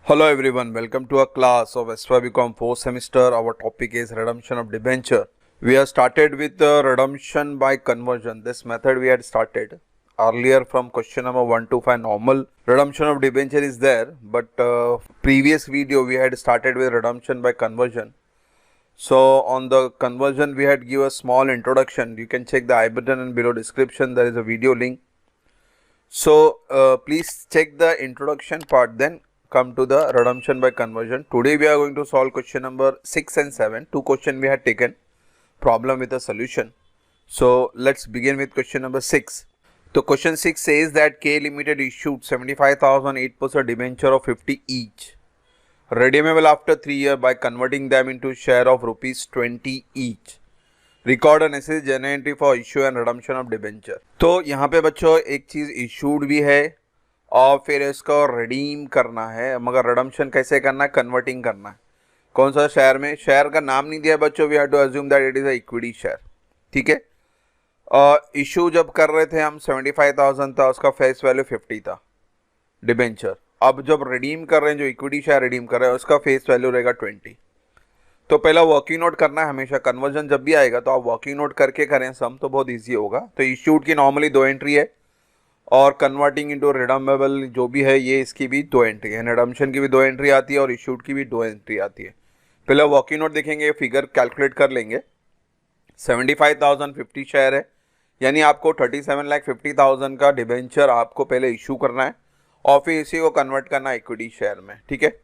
Hello everyone, welcome to a class of SYBCom 4th semester. Our topic is redemption of debenture. We have started with redemption by conversion. This method we had started earlier from question number 1 to 5. Normal redemption of debenture is there, but previous video we had started with redemption by conversion. So on the conversion we had give a small introduction. You can check the I button and below description there is a video link. So please check the introduction part, then come to the redemption by conversion. Today we are going to solve question number 6 and 7. Two questions we had taken, problem with a solution. So let's begin with question number 6. So question 6 says that K Limited issued 75,008% debenture of 50 each, redeemable after 3 years by converting them into share of rupees 20 each. Record necessary journal entry for issue and redemption of debenture. तो यहाँ पे बच्चों एक चीज़ issued भी है और फिर इसको रिडीम करना है, मगर रिडम्पशन कैसे करना है, कन्वर्टिंग करना है. कौन सा शेयर में, शेयर का नाम नहीं दिया बच्चों. We have to assume that it is a equity share. ठीक है. इशू जब कर रहे थे हम 75,000 था, उसका फेस वैल्यू 50 था डिबेंचर. अब जब रिडीम कर रहे हैं, जो इक्विटी शेयर रिडीम कर रहे हैं, उसका फेस वैल्यू रहेगा 20. तो पहला वर्किंग नोट करना है हमेशा. कन्वर्जन जब भी आएगा तो आप वर्किंग नोट करके करें सम, तो बहुत इजी होगा. तो इश्यूड की नॉर्मली 2 एंट्री है और कन्वर्टिंग इनटू रिडम्बेबल जो भी है ये इसकी भी 2 एंट्री है. रिडम्पशन की भी 2 एंट्री आती है और इश्यूड की भी 2 एंट्री आती है. पहले वर्किंग नोट देखेंगे, फिगर कैलकुलेट कर लेंगे. 75,050 शेयर है, यानी आपको 37,50,000 का डिबेंचर आपको पहले इशू करना है और फिर इसी को कन्वर्ट करना है इक्विटी शेयर में. ठीक है.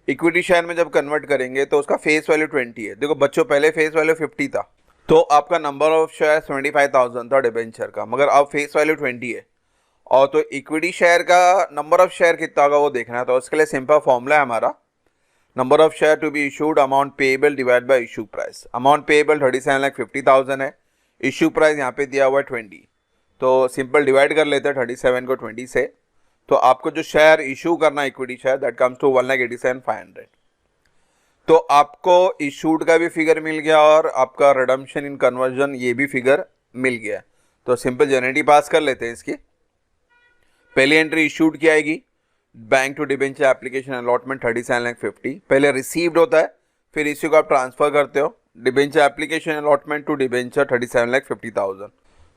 इक्विटी शेयर में जब कन्वर्ट करेंगे तो उसका फेस वैल्यू 20 है. देखो बच्चों, पहले फेस वैल्यू 50 था तो आपका नंबर ऑफ शेयर 75,000 था डिबेंचर का, मगर अब फेस वैल्यू 20 है. और तो इक्विटी शेयर का नंबर ऑफ शेयर कितना होगा वो देखना है. तो उसके लिए सिंपल फॉर्मूला है हमारा, number of share to be issued amount payable divide by issue price. Amount payable 37,50,000 है, इशू प्राइस यहाँ पे दिया हुआ है 20. तो सिंपल डिवाइड कर लेते हैं 37 को 20 से. तो आपको जो शेयर इशू करना equity share, that comes to 1,87,500. तो आपको इशूड का भी फिगर मिल गया और आपका रिडम्पशन इन कन्वर्जन ये भी फिगर मिल गया. तो सिंपल जनरेटिव पास कर लेते हैं इसकी. पहली एंट्री इशूड की आएगी, bank to debenture application allotment 37,50,000. पहले रिसीव्ड होता है, फिर इसी को आप ट्रांसफर करते हो debenture application allotment to debenture 37,50,000.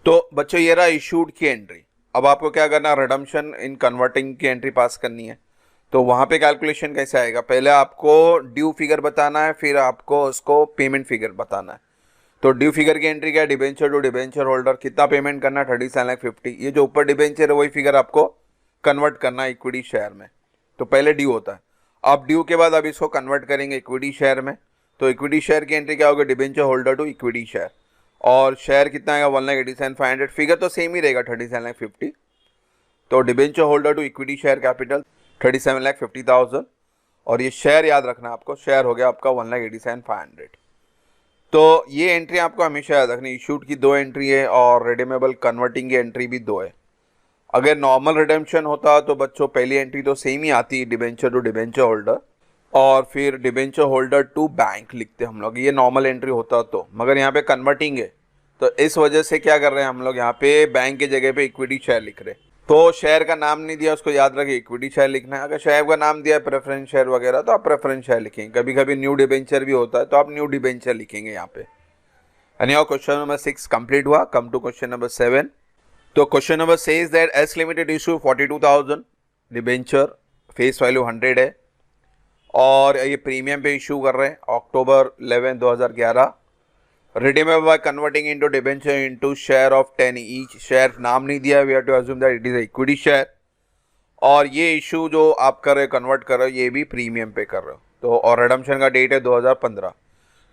तो बच्चों ये रहा इशूड की एंट्री. अब आपको क्या करना है, रिडम्पशन इन कन्वर्टिंग की एंट्री पास करनी है. तो वहाँ पे कैलकुलेशन कैसे आएगा, पहले आपको ड्यू फिगर बताना है, फिर आपको उसको पेमेंट फिगर बताना है. तो ड्यू फिगर की एंट्री क्या है, डिबेंचर टू डिबेंचर होल्डर कितना पेमेंट करना है 37,50,000. ये जो ऊपर डिबेंचर है वही फिगर आपको कन्वर्ट करना है इक्विटी शेयर में. तो पहले ड्यू होता है, अब ड्यू के बाद अब इसको कन्वर्ट करेंगे इक्विटी शेयर में. तो इक्विटी शेयर की एंट्री क्या होगी, debenture holder to equity share. और शेयर कितना आएगा 1,87,500. फिगर तो सेम ही रहेगा 37,50,000. तो debenture holder to equity share capital 37,50,000. और ये शेयर याद रखना आपको, शेयर हो गया आपका 1,87,500. तो ये एंट्री आपको हमेशा याद रखनी. इशूड की 2 एंट्री है और रिडीमेबल कन्वर्टिंग की एंट्री भी 2 है. अगर नॉर्मल रिडेम्पशन होता तो बच्चों पहली एंट्री तो सेम ही आती, डिबेंचर टू डिबेंचर होल्डर, और फिर डिबेंचर होल्डर टू बैंक लिखते हम लोग, ये नॉर्मल एंट्री होता. तो मगर यहाँ पे कन्वर्टिंग है तो इस वजह से क्या कर रहे हैं हम लोग, यहाँ पे बैंक की जगह पे इक्विटी शेयर लिख रहे हैं. तो शेयर का नाम नहीं दिया, उसको याद रखिए इक्विटी शेयर लिखना है. अगर शेयर का नाम दिया प्रेफरेंस शेयर वगैरह तो आप प्रेफरेंस शेयर लिखेंगे. कभी कभी न्यू डिबेंचर भी होता है तो आप न्यू डिबेंचर लिखेंगे यहाँ पे. यानी और क्वेश्चन नंबर 6 कंप्लीट हुआ. Come to question number 7. तो question number says that S limited issue 42,000 debenture, face value 100 है और ये प्रीमियम पे इशू कर रहे हैं October 11, 2011. Redeemable by converting into debenture into share of 10 each. Share नाम नहीं दिया, we have to assume that it is a equity share. और ये इशू जो आप कर रहे हो, कन्वर्ट कर रहे हो, ये भी प्रीमियम पे कर रहे हो. तो और रिडम्पशन का डेट है 2015.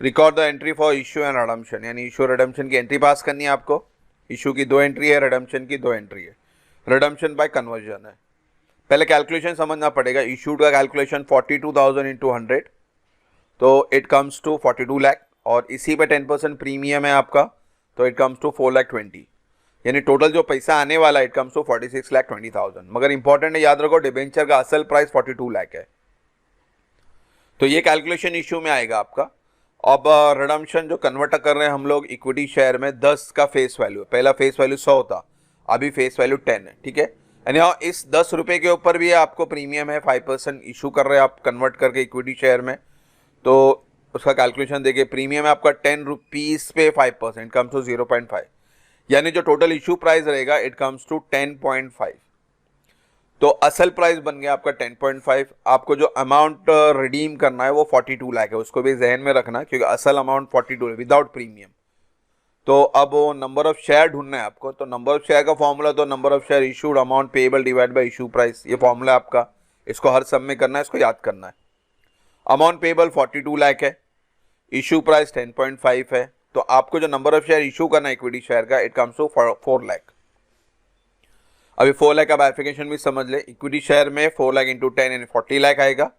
Record the entry for issue and redemption, यानी इशू रिडम्पशन की एंट्री पास करनी है आपको. इशू की 2 एंट्री है, रिडम्पशन की 2 एंट्री है. रिडम्पशन बाय कन्वर्जन है. पहले कैलकुलेशन समझना पड़ेगा. इशूड का कैलकुलेशन 42,000 इंटू 100, तो इट कम्स टू 42 लाख. और इसी पे 10% प्रीमियम है आपका, तो इट कम्स टू 4,20,000. यानी टोटल जो पैसा आने वाला है इट कम्स टू 46,20,000. मगर इंपॉर्टेंट है, याद रखो डिबेंचर का असल प्राइस 42 लाख है. तो ये कैलकुलेशन इशू में आएगा आपका. अब रिडम्पशन जो कन्वर्ट कर रहे हैं हम लोग इक्विटी शेयर में, 10 का फेस वैल्यू, पहला फेस वैल्यू 100 था, अभी फेस वैल्यू 10 है. ठीक है. यानी इस 10 रुपये के ऊपर भी आपको प्रीमियम है 5% इशू कर रहे हैं आप कन्वर्ट करके इक्विटी शेयर में, तो उसका कैलकुलेशन देखिए, प्रीमियम है आपका 10 रुपीज़ पे 5% कम्स टू 0.5, यानी जो टोटल इशू प्राइस रहेगा इट कम्स टू 10.5। तो असल प्राइस बन गया आपका 10.5। आपको जो अमाउंट रिडीम करना है वो 42 लाख है, उसको भी जहन में रखना, क्योंकि असल अमाउंट 42 है विदाउट प्रीमियम। तो अब वो नंबर ऑफ शेयर ढूंढना है आपको, तो नंबर ऑफ शेयर का फॉर्मूला तो number of share issued amount payable divide by issue price, ये फॉर्मूला आपका, इसको हर सब में करना है, इसको याद करना है। अमाउंट पेएबल 42 लाख है, इशू प्राइस 10.5 है, तो आपको जो नंबर ऑफ शेयर इशू करना है इक्विटी शेयर का इट कम्स टू 4 लाख। अभी 4 लाख का बाइफिकेशन भी समझ ले, इक्विटी शेयर में 4 लाख इंटू 10 यानी 40 लाख आएगा,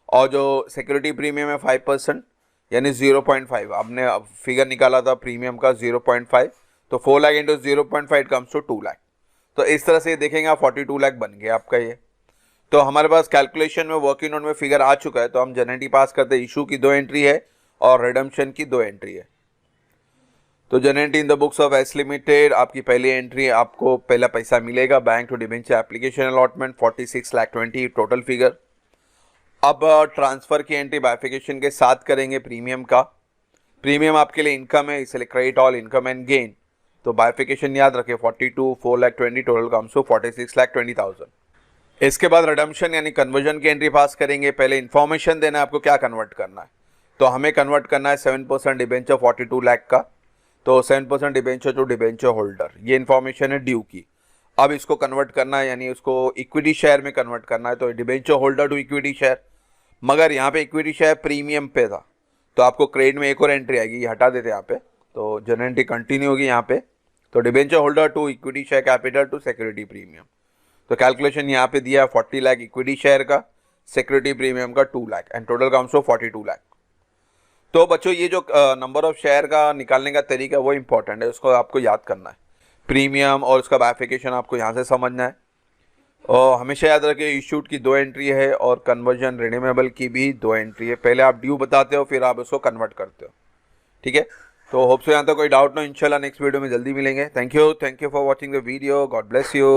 और जो सिक्योरिटी प्रीमियम है 5% यानी 0.5, आपने फिगर निकाला था प्रीमियम का 0.5, तो 4 lakh into 0.5 comes to 2 lakh. तो इस तरह से देखेंगे आप 42 लाख बन गया आपका ये। तो हमारे पास कैलकुलेशन में वर्किंग नोट में फिगर आ चुका है, तो हम जनरेटी पास करते हैं, इशू की 2 एंट्री है और रिडम्पशन की 2 एंट्री है। तो जनरेटी in the books of S limited, आपकी पहली एंट्री, आपको पहला पैसा मिलेगा bank to debenture application allotment 46 lakh 20 total figure. अब ट्रांसफर की एंट्री बाइफिकेशन के साथ करेंगे प्रीमियम का। प्रीमियम आपके लिए इनकम है, इसलिए credit all income and gain, तो बाइफिकेशन याद रखें 42 4 lakh 20 total comes to 46 lakh 20,000। इसके बाद रिडम्पशन यानी कन्वर्जन की एंट्री पास करेंगे। पहले इन्फॉर्मेशन देना है आपको क्या कन्वर्ट करना है, तो हमें कन्वर्ट करना है 7% डिबेंचर 42 लाख का, तो 7% डिबेंचर टू डिबेंचर होल्डर, ये इन्फॉर्मेशन है ड्यू की। अब इसको कन्वर्ट करना है, यानी उसको इक्विटी शेयर में कन्वर्ट करना है, तो debenture holder to equity share, मगर यहाँ पे इक्विटी शेयर प्रीमियम पे था, तो आपको क्रेडिट में एक और एंट्री आएगी, ये हटा देते हैं यहाँ पे, तो जनरल एंट्री कंटिन्यू होगी यहाँ पे। तो debenture holder to equity share capital to security premium, तो कैलकुलेशन यहाँ पे दिया है 40 लाख इक्विटी शेयर का, सिक्योरिटी प्रीमियम का 2 lakh and total comes to 42 lakh. तो बच्चों ये जो नंबर ऑफ शेयर का निकालने का तरीका वो इंपॉर्टेंट है, उसको आपको याद करना है। प्रीमियम और उसका बाइफिकेशन आपको यहाँ से समझना है, और हमेशा याद रखें इशूड की 2 एंट्री है और कन्वर्जन रिडीमेबल की भी 2 एंट्री है। पहले आप ड्यू बताते हो, फिर आप उसको कन्वर्ट करते हो, ठीक है। तो होप सो यहाँ तक कोई डाउट ना, इंशाल्लाह नेक्स्ट वीडियो में जल्दी मिलेंगे। Thank you for watching the video, God bless you.